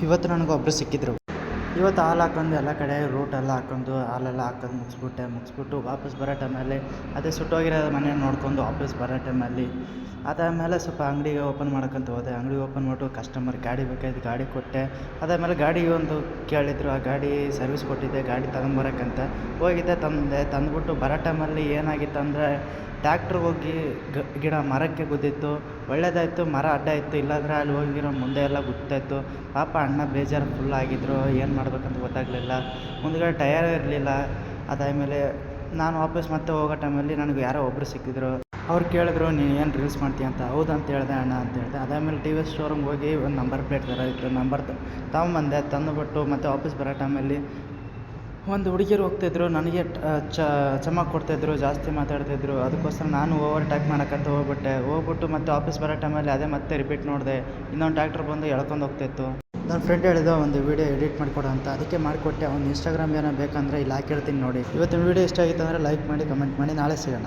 ಇವತ್ತು ನನಗೊಬ್ಬರು ಸಿಕ್ಕಿದ್ರು. ಇವತ್ತು ಹಾಲು ಹಾಕೊಂಡು ಎಲ್ಲ ಕಡೆ ರೂಟೆಲ್ಲ ಹಾಕೊಂಡು ಹಾಲೆಲ್ಲ ಹಾಕೋದು ಮುಗಿಸ್ಬಿಟ್ಟು ವಾಪಸ್ ಬರೋ ಟೈಮಲ್ಲಿ ಅದೇ ಸುಟ್ಟೋಗಿರೋ ಮನೆ ನೋಡ್ಕೊಂಡು ವಾಪಸ್ ಬರೋ ಟೈಮಲ್ಲಿ ಅದಾದಮೇಲೆ ಸ್ವಲ್ಪ ಅಂಗಡಿಗೆ ಓಪನ್ ಮಾಡೋಕ್ಕಂತ ಹೋದೆ. ಅಂಗಡಿ ಓಪನ್ ಮಾಡಿಬಿಟ್ಟು ಕಸ್ಟಮರ್ ಗಾಡಿ ಬೇಕಾಯ್ತು, ಗಾಡಿ ಕೊಟ್ಟೆ. ಅದಾದಮೇಲೆ ಗಾಡಿ ಒಂದು ಕೇಳಿದ್ರು, ಆ ಗಾಡಿ ಸರ್ವಿಸ್ ಕೊಟ್ಟಿದ್ದೆ, ಗಾಡಿ ತಗೊಂಬರೋಕ್ಕಂತ ಹೋಗಿದ್ದೆ. ತಂದುಬಿಟ್ಟು ಬರೋ ಟೈಮಲ್ಲಿ ಏನಾಗಿತ್ತು ಅಂದರೆ ಟ್ಯಾಕ್ಟ್ರ್ ಹೋಗಿ ಗಿಡ ಮರಕ್ಕೆ ಗುದ್ದಿತ್ತು. ಒಳ್ಳೇದಾಯಿತು, ಮರ ಅಡ್ಡ ಇತ್ತು, ಇಲ್ಲಾಂದರೆ ಅಲ್ಲಿ ಹೋಗಿರೋ ಮುಂದೆ ಎಲ್ಲ ಗುತ್ತಾಯಿತ್ತು. ಪಾಪ ಅಣ್ಣ ಬೇಜಾರು ಫುಲ್ ಆಗಿದ್ರು, ಏನು ಮಾಡ್ಬೇಕಂತ ಗೊತ್ತಾಗಲಿಲ್ಲ. ಮುಂದ್ಗಡೆ ಟಯರ್ ಇರಲಿಲ್ಲ. ಅದಾದಮೇಲೆ ನಾನು ವಾಪಸ್ ಮತ್ತೆ ಹೋಗೋ ಟೈಮಲ್ಲಿ ನನಗೆ ಯಾರೋ ಒಬ್ಬರು ಸಿಕ್ಕಿದ್ರು. ಅವ್ರು ಕೇಳಿದ್ರು, ನೀನು ಏನು ರೀಲ್ಸ್ ಮಾಡ್ತೀಯ ಅಂತ. ಹೌದು ಅಂತ ಹೇಳಿದೆ ಅಣ್ಣ ಅಂತ ಹೇಳಿದೆ. ಅದಾದಮೇಲೆ ಟಿ ವಿ ಎಸ್ ಶೋರೂಮ್ಗೆ ಹೋಗಿ ಒಂದು ನಂಬರ್ ಪ್ಲೇಟ್ ಥರ ಇತ್ತು, ನಂಬರ್ ತಗೊಂಬಂದೆ. ತಂದುಬಿಟ್ಟು ಮತ್ತೆ ವಾಪಸ್ ಬರೋ ಟೈಮಲ್ಲಿ ಒಂದು ಹುಡುಗಿಯರು ಹೋಗ್ತಿದ್ರು, ನನಗೆ ಚಮಕ್ ಕೊಡ್ತಾಯಿದ್ರು, ಜಾಸ್ತಿ ಮಾತಾಡ್ತಾಯಿದ್ರು. ಅದಕ್ಕೋಸ್ಕರ ನಾನು ಓವರ್ಟೇಕ್ ಮಾಡೋಕ್ಕಂತ ಹೋಗ್ಬಿಟ್ಟು ಮತ್ತೆ ವಾಪಸ್ ಬರೋ ಟೈಮಲ್ಲಿ ಅದೇ ಮತ್ತೆ ರಿಪೀಟ್ ನೋಡಿದೆ. ಇನ್ನೊಂದು ಟ್ಯಾಕ್ಟ್ರ್ ಬಂದು ಎಳ್ಕೊಂಡು ಹೋಗ್ತಾಯಿತ್ತು. ನನ್ನ ಫ್ರೆಂಡ್ ಹೇಳಿದ ಒಂದು ವೀಡಿಯೋ ಎಡಿಟ್ ಮಾಡಿಕೊಡು ಅಂತ, ಅದಕ್ಕೆ ಮಾಡಿಕೊಟ್ಟೆ. ಅವ್ನು ಇನ್ಸ್ಟಾಗ್ರಾಮ್ ಏನೋ ಬೇಕಂದರೆ ಇಲ್ಲಿ ಹಾಕಿರ್ತೀನಿ ನೋಡಿ. ಇವತ್ತಿನ ವೀಡಿಯೋ ಇಷ್ಟ ಆಗಿತ್ತು ಅಂದರೆ ಲೈಕ್ ಮಾಡಿ, ಕಮೆಂಟ್ ಮಾಡಿ. ನಾಳೆ ಸಿಗೋಣ.